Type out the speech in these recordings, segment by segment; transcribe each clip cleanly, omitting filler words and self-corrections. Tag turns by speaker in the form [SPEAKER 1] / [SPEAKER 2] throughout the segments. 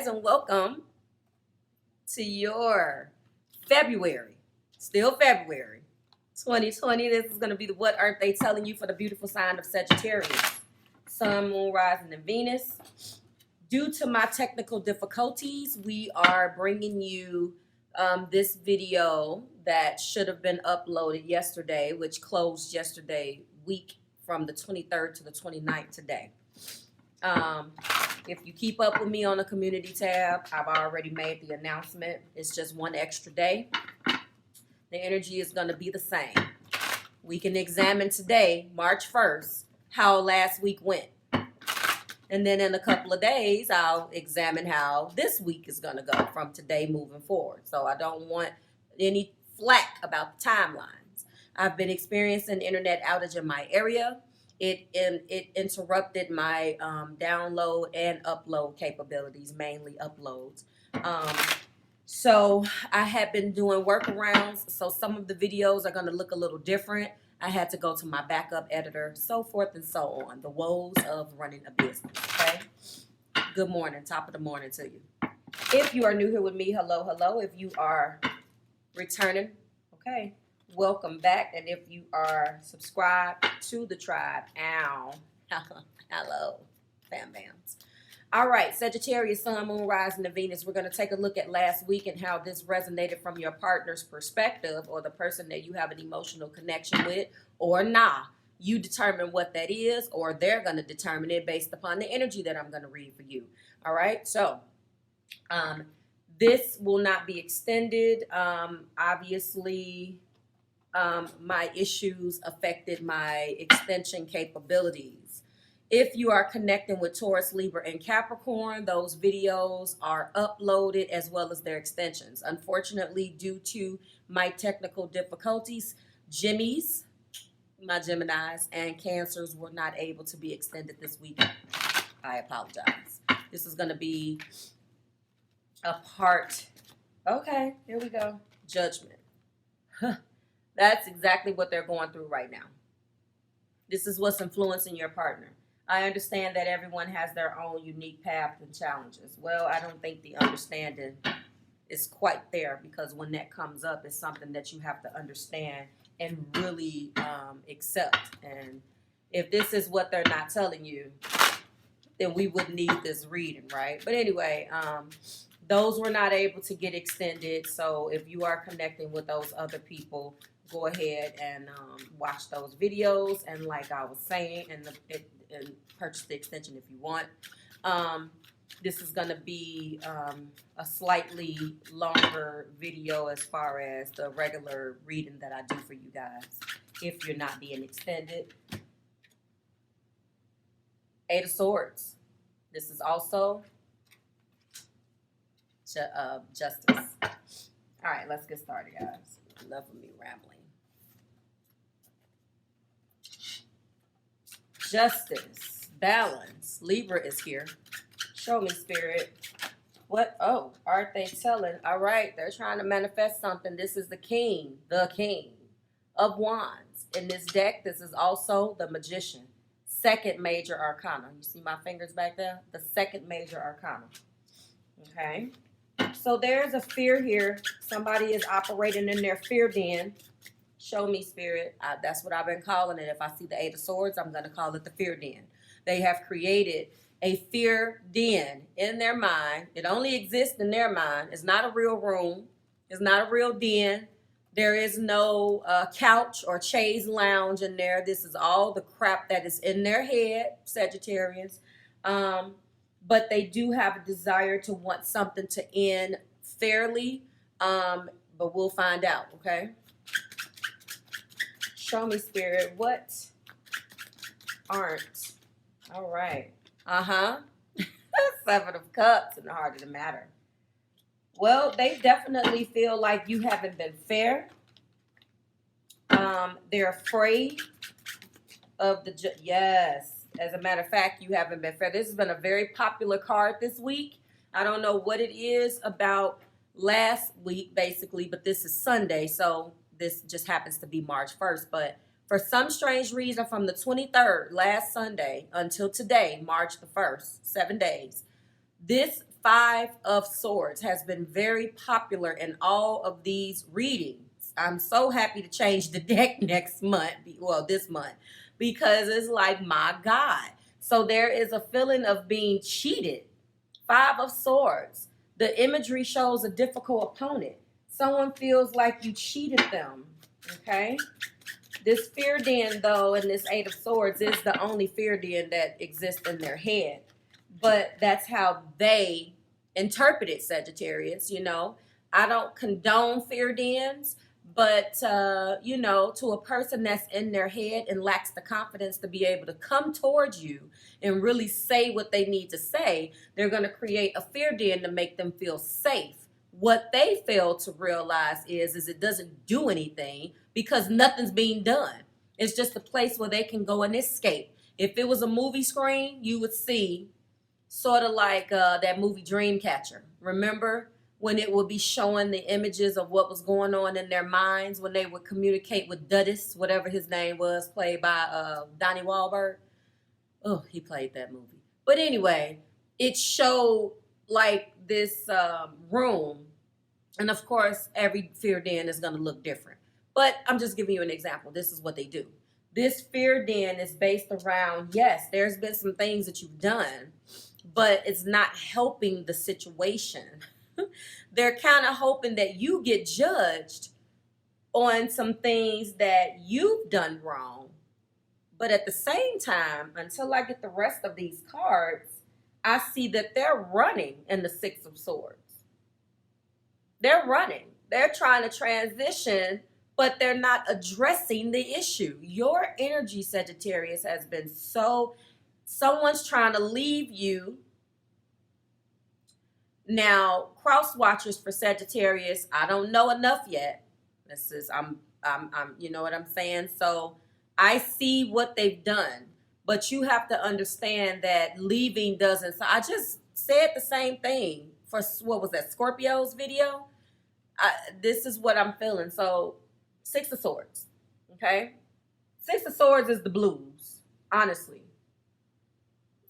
[SPEAKER 1] guys, and welcome to your February, still February 2020. This is going to be the What Aren't They Telling You for the beautiful sign of Sagittarius, Sun, Moon, Rising, and Venus. Due to my technical difficulties, we are bringing you this video that should have been uploaded yesterday, which closed yesterday week from the 23rd to the 29th today. If you keep up with me on the community tab, I've already made the announcement. It's just one extra day. The energy is going to be the same. We can examine today, March 1st, how last week went. And then in a couple of days, I'll examine how this week is going to go from today moving forward. So I don't want any flack about the timelines. I've been experiencing internet outage in my area. It interrupted my download and upload capabilities, mainly uploads. So I have been doing workarounds. So some of the videos are going to look a little different. I had to go to my backup editor, so forth and so on. The woes of running a business, okay? Good morning, top of the morning to you. If you are new here with me, hello, hello. If you are returning, okay, welcome back. And if you are subscribed to the tribe, ow, hello, bam, bams. All right, Sagittarius, Sun, Moon, Rising, and Venus. We're going to take a look at last week and how this resonated from your partner's perspective, or the person that you have an emotional connection with, or nah. You determine what that is, or they're going to determine it based upon the energy that I'm going to read for you. All right, so this will not be extended. Obviously, my issues affected my extension capabilities. If you are connecting with Taurus, Libra, and Capricorn, those videos are uploaded as well as their extensions. Unfortunately, due to my technical difficulties, my Geminis, and Cancers were not able to be extended this week. I apologize. This is going to be a part. Okay, here we go. Judgment. That's exactly what they're going through right now. This is what's influencing your partner. I understand that everyone has their own unique path and challenges. Well, I don't think the understanding is quite there, because when that comes up, it's something that you have to understand and really accept. And if this is what they're not telling you, then we wouldn't need this reading, right? But anyway, those were not able to get extended. So if you are connecting with those other people, go ahead and watch those videos. And like I was saying, and purchase the extension if you want. This is going to be a slightly longer video as far as the regular reading that I do for you guys, if you're not being extended. Eight of Swords. This is also justice. All right, let's get started, guys. Enough of me rambling. Justice, balance. Libra is here. Show me, Spirit. What? Oh, aren't they telling? All right, they're trying to manifest something. This is the King of Wands. In this deck, this is also the Magician. Second major arcana. You see my fingers back there? The second major arcana. Okay. So there's a fear here. Somebody is operating in their fear den. Show me, Spirit. That's what I've been calling it. If I see the Eight of Swords, I'm going to call it the fear den. They have created a fear den in their mind. It only exists in their mind. It's not a real room. It's not a real den. There is no couch or chaise lounge in there. This is all the crap that is in their head, Sagittarius. But they do have a desire to want something to end fairly. But we'll find out, okay? Show me, Spirit. What aren't? All right. Seven of Cups in the heart of the matter. Well, they definitely feel like you haven't been fair. They're afraid of the... Yes. As a matter of fact, you haven't been fair. This has been a very popular card this week. I don't know what it is about last week, basically, but this is Sunday, so this just happens to be March 1st. But for some strange reason, from the 23rd, last Sunday, until today, March the 1st, 7 days, this Five of Swords has been very popular in all of these readings. I'm so happy to change the deck next month, well, this month, because it's like, my God. So there is a feeling of being cheated. Five of Swords. The imagery shows a difficult opponent. Someone feels like you cheated them, okay? This fear den, though, and this Eight of Swords is the only fear den that exists in their head. But that's how they interpret it, Sagittarius, you know. I don't condone fear dens, but, you know, to a person that's in their head and lacks the confidence to be able to come towards you and really say what they need to say, they're going to create a fear den to make them feel safe. What they fail to realize is it doesn't do anything because nothing's being done. It's just a place where they can go and escape. If it was a movie screen, you would see sort of like that movie Dreamcatcher. Remember when it would be showing the images of what was going on in their minds when they would communicate with Dudis, whatever his name was, played by Donnie Wahlberg. Oh, he played that movie. But anyway, it showed like this room. And of course, every fear den is going to look different. But I'm just giving you an example. This is what they do. This fear den is based around, yes, there's been some things that you've done, but it's not helping the situation. They're kind of hoping that you get judged on some things that you've done wrong. But at the same time, until I get the rest of these cards, I see that they're running in the Six of Swords. They're running. They're trying to transition, but they're not addressing the issue. Your energy, Sagittarius, has been someone's trying to leave you. Now, cross watchers for Sagittarius, I don't know enough yet. I'm you know what I'm saying? So I see what they've done, but you have to understand that leaving doesn't. So I just said the same thing for, what was that, Scorpio's video? This is what I'm feeling. So Six of Swords, okay? Six of Swords is the blues, honestly.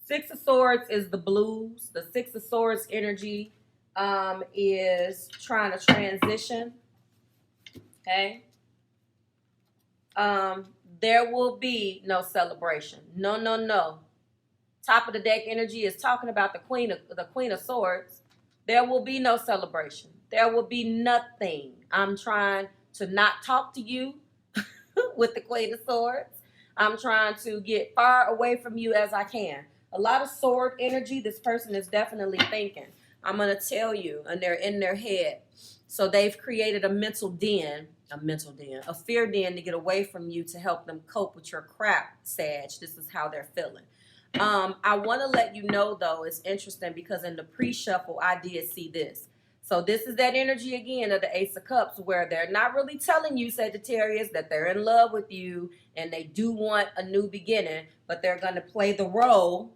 [SPEAKER 1] Six of Swords is the blues. The Six of Swords energy is trying to transition, okay? There will be no celebration. No, no, no. Top of the deck energy is talking about the Queen of Swords. There will be no celebration. There will be nothing. I'm trying to not talk to you with the Queen of Swords. I'm trying to get far away from you as I can. A lot of sword energy, this person is definitely thinking. I'm going to tell you, and they're in their head. So they've created a mental den, a fear den to get away from you to help them cope with your crap, Sag. This is how they're feeling. I want to let you know, though, it's interesting because in the pre-shuffle, I did see this. So this is that energy again of the Ace of Cups where they're not really telling you, Sagittarius, that they're in love with you and they do want a new beginning, but they're going to play the role.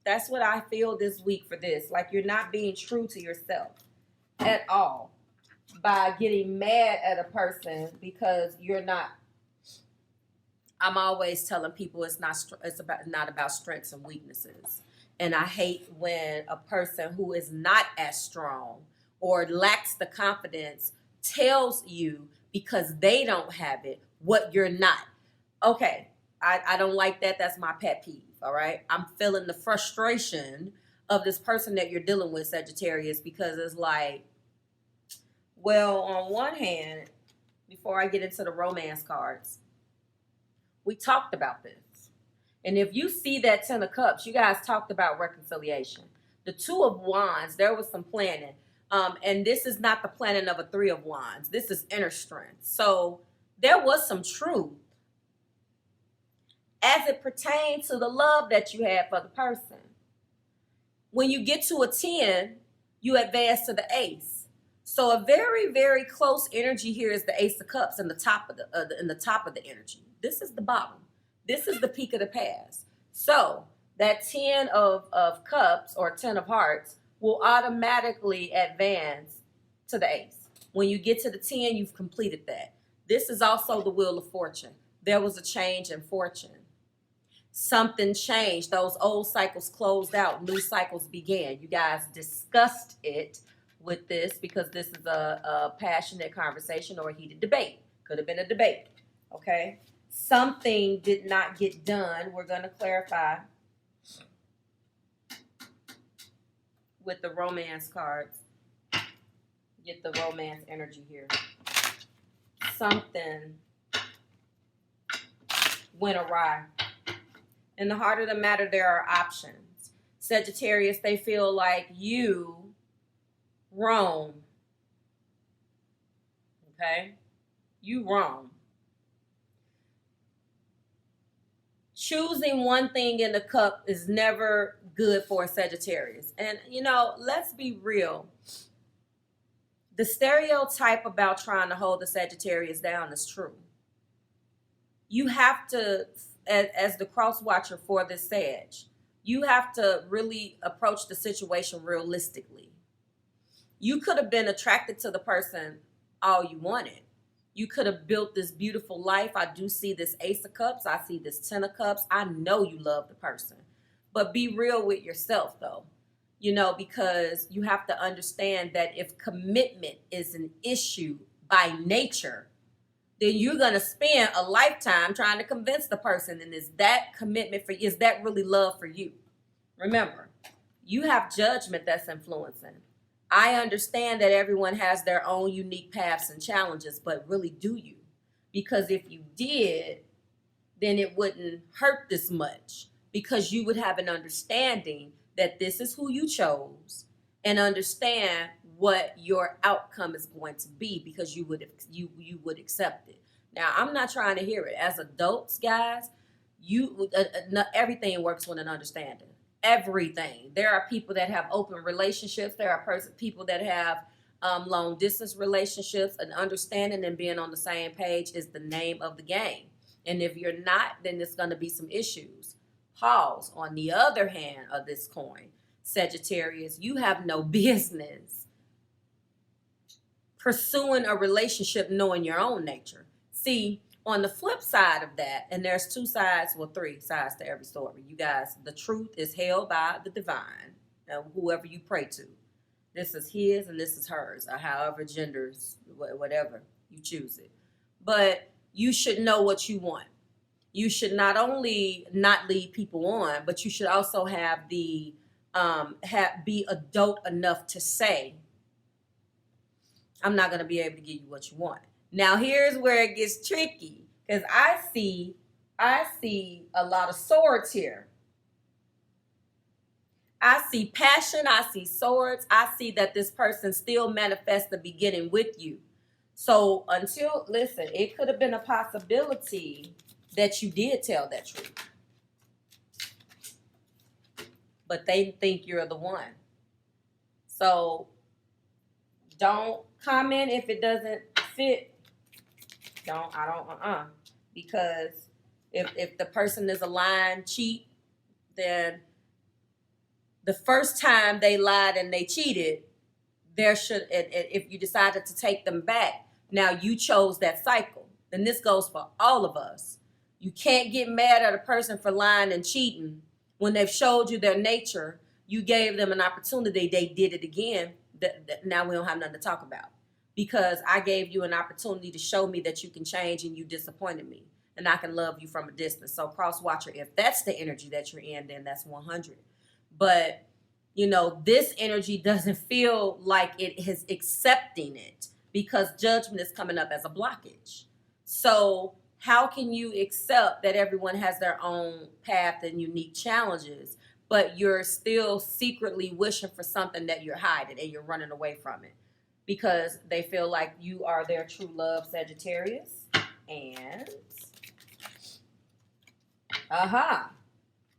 [SPEAKER 1] That's what I feel this week for this. Like you're not being true to yourself at all by getting mad at a person because you're not. I'm always telling people it's not about strengths and weaknesses. And I hate when a person who is not as strong or lacks the confidence tells you because they don't have it what you're not. Okay, I don't like that. That's my pet peeve, all right? I'm feeling the frustration of this person that you're dealing with, Sagittarius, because it's like, well, on one hand, before I get into the romance cards, we talked about this. And if you see that Ten of Cups, you guys talked about reconciliation. The Two of Wands, there was some planning. And this is not the planning of a Three of Wands. This is inner strength. So there was some truth as it pertains to the love that you had for the person. When you get to a 10, you advance to the Ace. So a very, very close energy here is the Ace of Cups in the top of the energy. This is the bottom. This is the peak of the past. So that 10 of Cups or 10 of Hearts will automatically advance to the Ace. When you get to the 10, you've completed that. This is also the Wheel of Fortune. There was a change in fortune. Something changed. Those old cycles closed out. New cycles began. You guys discussed it with this because this is a passionate conversation or a heated debate. Could have been a debate. Okay? Something did not get done. We're going to clarify with the romance cards. Get the romance energy here. Something went awry. In the heart of the matter, there are options. Sagittarius, they feel like you wrong. Okay? You wrong. Choosing one thing in the cup is never good for a Sagittarius. And, you know, let's be real. The stereotype about trying to hold the Sagittarius down is true. You have to, as the cross watcher for this Sag, you have to really approach the situation realistically. You could have been attracted to the person all you wanted. You could have built this beautiful life. I do see this Ace of Cups. I see this Ten of Cups. I know you love the person. But be real with yourself, though. You know, because you have to understand that if commitment is an issue by nature, then you're going to spend a lifetime trying to convince the person. And is that commitment for you? Is that really love for you? Remember, you have judgment that's influencing. I understand that everyone has their own unique paths and challenges, but really do you? Because if you did, then it wouldn't hurt this much because you would have an understanding that this is who you chose and understand what your outcome is going to be because you would accept it. Now, I'm not trying to hear it. As adults, guys, everything works with an understanding. Everything. There are people that have open relationships. There are people that have long distance relationships. And understanding and being on the same page is the name of the game. And if you're not, then there's going to be some issues. Pause. On the other hand of this coin, Sagittarius, you have no business pursuing a relationship knowing your own nature. See, on the flip side of that, and there's three sides to every story. You guys, the truth is held by the divine, whoever you pray to. This is his and this is hers, or however genders, whatever you choose it. But you should know what you want. You should not only not lead people on, but you should also have be adult enough to say, I'm not going to be able to give you what you want. Now, here's where it gets tricky, because I see a lot of swords here. I see passion. I see swords. I see that this person still manifests the beginning with you. So listen, it could have been a possibility that you did tell that truth. But they think you're the one. So don't comment if it doesn't fit. Because if the person is a lying cheat, then the first time they lied and they cheated, if you decided to take them back, now you chose that cycle. Then this goes for all of us. You can't get mad at a person for lying and cheating when they've showed you their nature. You gave them an opportunity, they did it again. Now we don't have nothing to talk about. Because I gave you an opportunity to show me that you can change and you disappointed me. And I can love you from a distance. So cross watcher, if that's the energy that you're in, then that's 100. But, you know, this energy doesn't feel like it is accepting it because judgment is coming up as a blockage. So how can you accept that everyone has their own path and unique challenges, but you're still secretly wishing for something that you're hiding and you're running away from it? Because they feel like you are their true love, Sagittarius. And,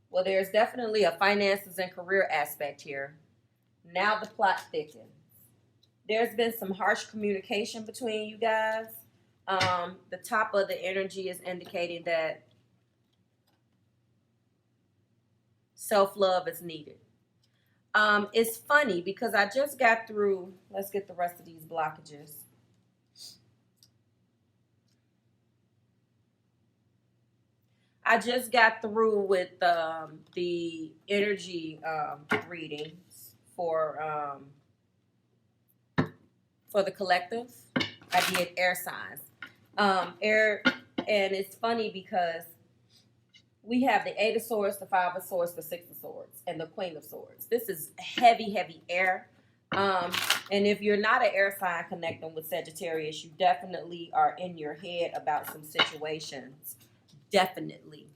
[SPEAKER 1] well, there's definitely a finances and career aspect here. Now the plot thickens. There's been some harsh communication between you guys. The top of the energy is indicating that self-love is needed. It's funny because I just got through, let's get the rest of these blockages. I just got through with the energy readings for the collective. I did air signs. Air, and it's funny because we have the Eight of Swords, the Five of Swords, the Six of Swords, and the Queen of Swords. This is heavy, heavy air. And if you're not an air sign connecting with Sagittarius, you definitely are in your head about some situations, definitely,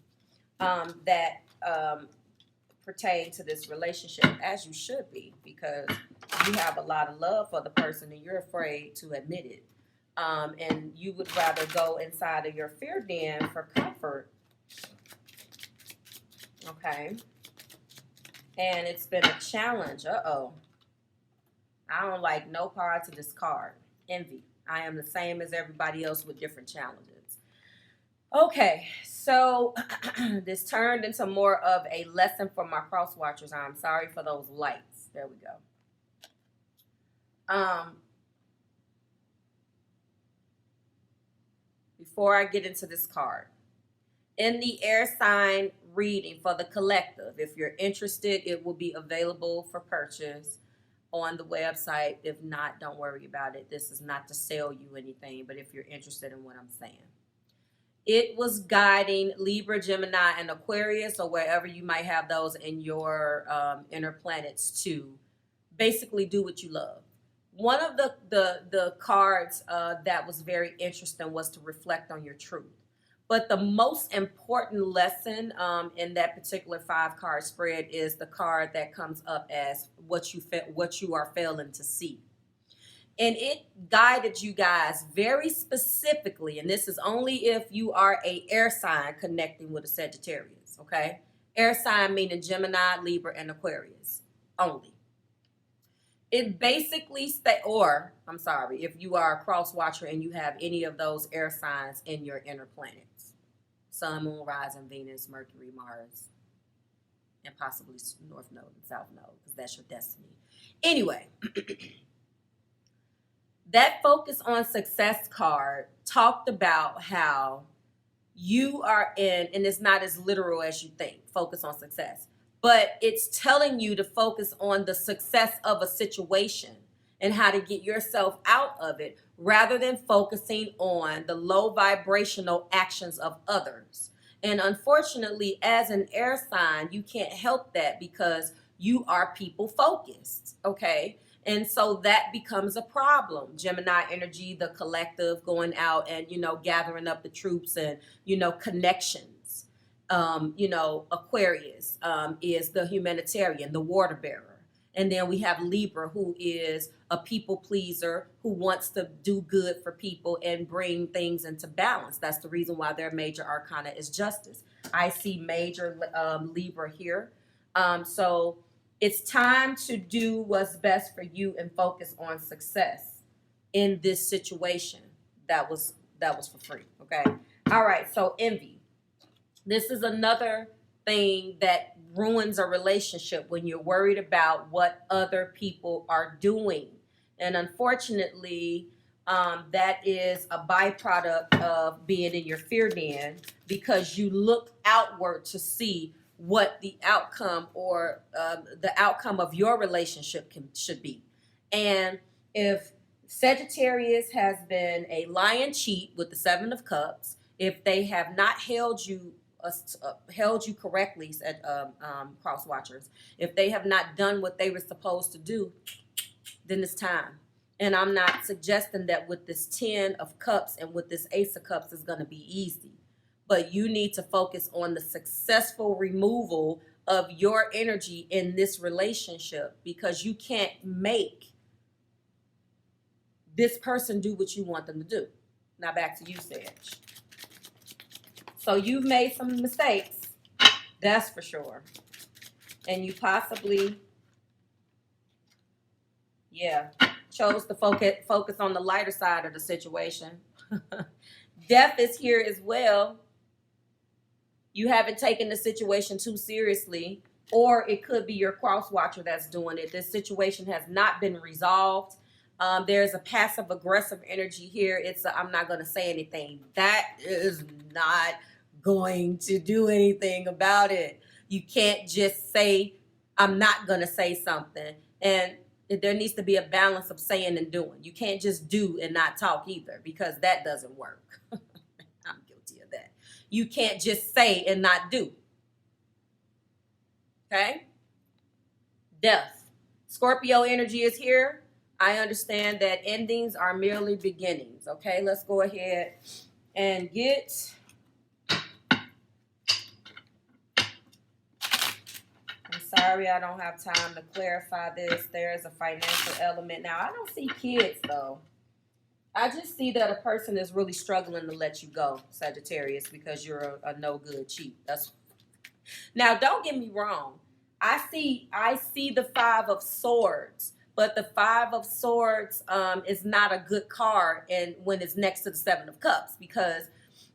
[SPEAKER 1] that pertain to this relationship, as you should be, because you have a lot of love for the person and you're afraid to admit it. And you would rather go inside of your fear den for comfort. Okay. And it's been a challenge. Uh-oh. I don't like no part to this card. Envy. I am the same as everybody else with different challenges. Okay, so this turned into more of a lesson for my cross watchers. I'm sorry for those lights. There we go. Before I get into this card, in the air sign reading for the collective, if you're interested, it will be available for purchase on the website. If not, don't worry about it. This is not to sell you anything, but if you're interested in what I'm saying. It was guiding Libra, Gemini, and Aquarius, or wherever you might have those in your inner planets, to basically do what you love. One of the cards that was very interesting was to reflect on your truth. But the most important lesson in that particular 5-card spread is the card that comes up as what you are failing to see. And it guided you guys very specifically, and this is only if you are a air sign connecting with a Sagittarius, okay? Air sign meaning Gemini, Libra, and Aquarius only. It basically if you are a cross watcher and you have any of those air signs in your inner planets. Sun, Moon, Rising, Venus, Mercury, Mars, and possibly North Node and South Node, because that's your destiny. Anyway, that focus on success card talked about how you are in, and it's not as literal as you think, focus on success, but it's telling you to focus on the success of a situation and how to get yourself out of it, rather than focusing on the low vibrational actions of others. And unfortunately, as an air sign, you can't help that because you are people focused, okay? And so that becomes a problem. Gemini energy, the collective, going out and, gathering up the troops and, connections. Aquarius is the humanitarian, the water bearer. And then we have Libra, who is a people pleaser, who wants to do good for people and bring things into balance. That's the reason why their major arcana is justice. I see major Libra here. So it's time to do what's best for you and focus on success in this situation. That was for free, okay? All right, so envy. This is another thing that ruins a relationship when you're worried about what other people are doing. And unfortunately, that is a byproduct of being in your fear den, because you look outward to see what the outcome or the outcome of your relationship should be. And if Sagittarius has been a lying cheat with the 7 of Cups, if they have not held you correctly, said cross watchers, if they have not done what they were supposed to do, then it's time. And I'm not suggesting that with this 10 of Cups and with this Ace of Cups is going to be easy, but you need to focus on the successful removal of your energy in this relationship, because you can't make this person do what you want them to do. Now back to you, Sag. So you've made some mistakes, that's for sure. And you possibly, chose to focus on the lighter side of the situation. Death is here as well. You haven't taken the situation too seriously, or it could be your cross watcher that's doing it. This situation has not been resolved. There's a passive aggressive energy here. I'm not going to say anything. That is not going to do anything about it. You can't just say, I'm not going to say something. And there needs to be a balance of saying and doing. You can't just do and not talk either, because that doesn't work. I'm guilty of that. You can't just say and not do. Okay? Death. Scorpio energy is here. I understand that endings are merely beginnings. Okay, let's go ahead and get... I'm sorry, I don't have time to clarify this. There is a financial element. Now, I don't see kids, though. I just see that a person is really struggling to let you go, Sagittarius, because you're a no-good cheat. That's... Now, don't get me wrong. I see the Five of Swords, but the Five of Swords is not a good card and when it's next to the Seven of Cups, because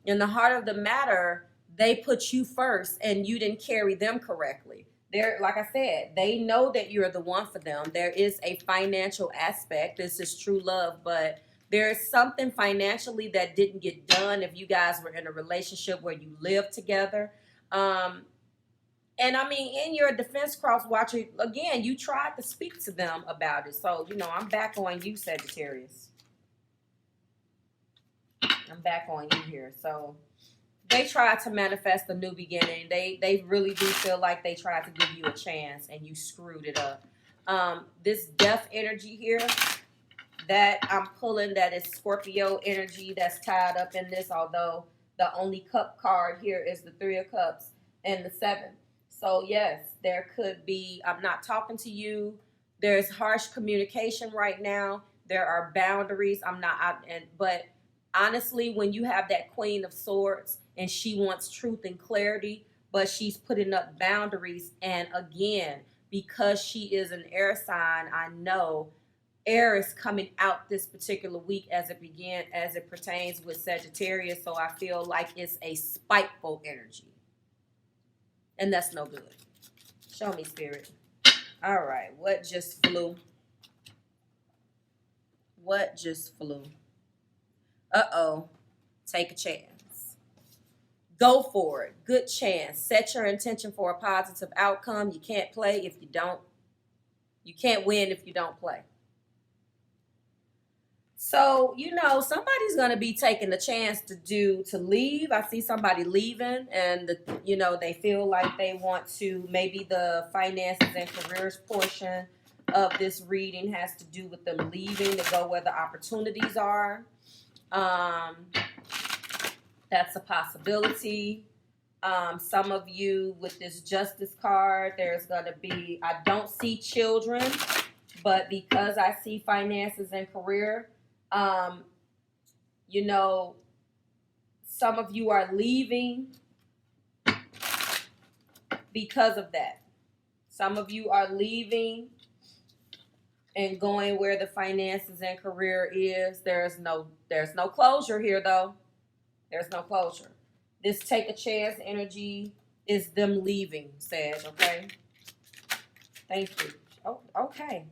[SPEAKER 1] in the heart of the matter, they put you first and you didn't carry them correctly. They're, like I said, they know that you're the one for them. There is a financial aspect. This is true love, but there's something financially that didn't get done if you guys were in a relationship where you lived together. And I mean, in your defense cross watcher, again, you tried to speak to them about it. So, you know, I'm back on you, Sagittarius. I'm back on you here. So they tried to manifest a new beginning. They really do feel like they tried to give you a chance and you screwed it up. This death energy here that I'm pulling, that is Scorpio energy that's tied up in this, although the only cup card here is the Three of Cups and the Seven. So yes, there could be, I'm not talking to you. There's harsh communication right now. There are boundaries. But honestly, when you have that Queen of Swords and she wants truth and clarity, but she's putting up boundaries. And again, because she is an air sign, I know air is coming out this particular week as it pertains with Sagittarius. So I feel like it's a spiteful energy. And that's no good. Show me, Spirit. All right. What just flew? What just flew? Uh-oh. Take a chance. Go for it. Good chance. Set your intention for a positive outcome. You can't play if you don't. You can't win if you don't play. So, you know, somebody's going to be taking the chance to leave. I see somebody leaving and, they feel like they want to, maybe the finances and careers portion of this reading has to do with them leaving to go where the opportunities are. That's a possibility. Some of you with this Justice card, there's going to be, I don't see children, but because I see finances and career, some of you are leaving because of that. Some of you are leaving and going where the finances and career is. There's no closure here, though. There's no closure. This take a chance energy is them leaving, Sag, okay? Thank you. Oh, okay.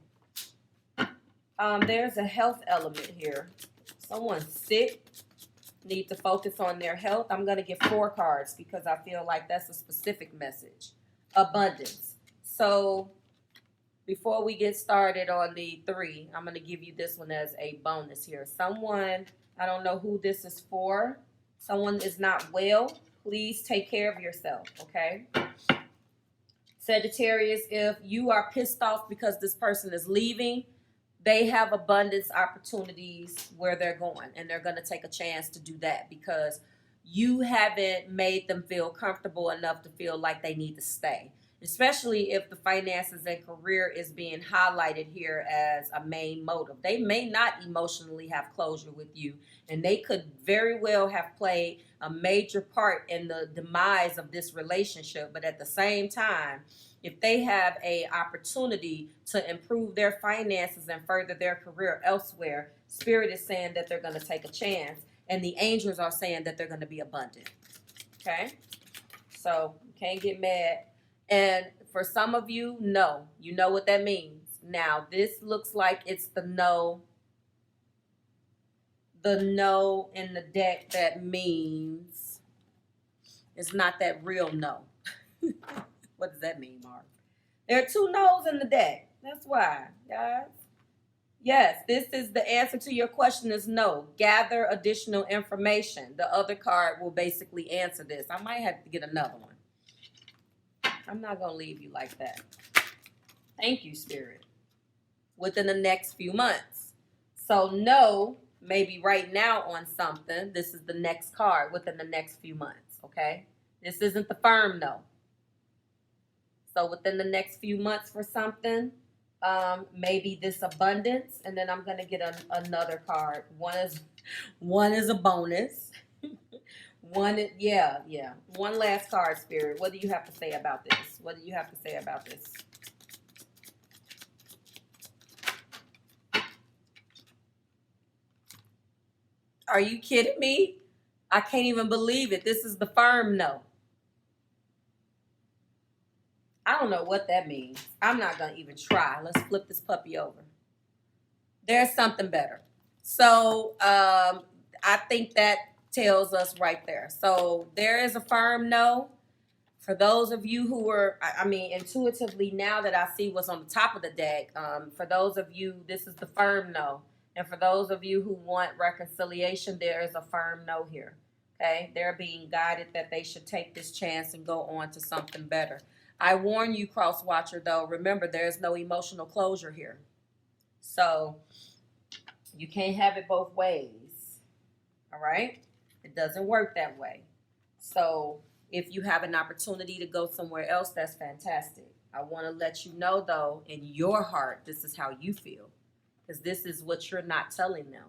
[SPEAKER 1] There's a health element here. Someone's sick, need to focus on their health. I'm going to get 4 cards because I feel like that's a specific message. Abundance. So before we get started on the 3, I'm going to give you this one as a bonus here. Someone, I don't know who this is for. Someone is not well. Please take care of yourself, okay? Sagittarius, if you are pissed off because this person is leaving, they have abundance opportunities where they're going, and they're going to take a chance to do that because you haven't made them feel comfortable enough to feel like they need to stay, especially if the finances and career is being highlighted here as a main motive. They may not emotionally have closure with you, and they could very well have played a major part in the demise of this relationship, but at the same time, if they have a opportunity to improve their finances and further their career elsewhere, Spirit is saying that they're going to take a chance, and the angels are saying that they're going to be abundant. Okay? So, you can't get mad. And for some of you, no. You know what that means. Now, this looks like it's the no. The no in the deck that means It's not that real no. What does that mean, Marv? There are 2 no's in the deck. That's why, guys. Yes, this is the answer to your question is no. Gather additional information. The other card will basically answer this. I might have to get another one. I'm not going to leave you like that. Thank you, Spirit. Within the next few months. So no, maybe right now on something. This is the next card within the next few months, okay? This isn't the firm no. So within the next few months for something, maybe this abundance, and then I'm gonna get another card. One is a bonus. Yeah. One last card, Spirit. What do you have to say about this? What do you have to say about this? Are you kidding me? I can't even believe it. This is the firm no. I don't know what that means. I'm not going to even try. Let's flip this puppy over. There's something better. So I think that tells us right there. So there is a firm no. For those of you who were, I mean, intuitively, now that I see what's on the top of the deck, for those of you, this is the firm no. And for those of you who want reconciliation, there is a firm no here. Okay? They're being guided that they should take this chance and go on to something better. I warn you, cross watcher, though, remember there's no emotional closure here. So you can't have it both ways. All right? It doesn't work that way. So if you have an opportunity to go somewhere else, that's fantastic. I want to let you know, though, in your heart, this is how you feel. Because this is what you're not telling them.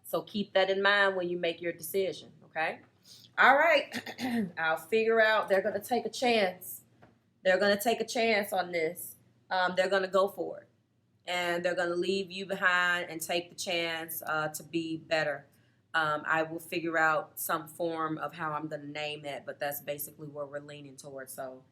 [SPEAKER 1] So keep that in mind when you make your decision, okay? All right. I'll figure out. They're going to take a chance. They're going to take a chance on this. They're going to go for it. And they're going to leave you behind and take the chance to be better. I will figure out some form of how I'm going to name it, but that's basically what we're leaning towards. So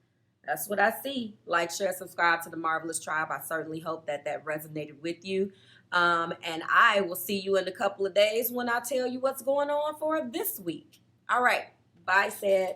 [SPEAKER 1] that's what I see. Like, share, subscribe to the Marvelous Tribe. I certainly hope that that resonated with you. And I will see you in a couple of days when I tell you what's going on for this week. All right. Bye, Sag.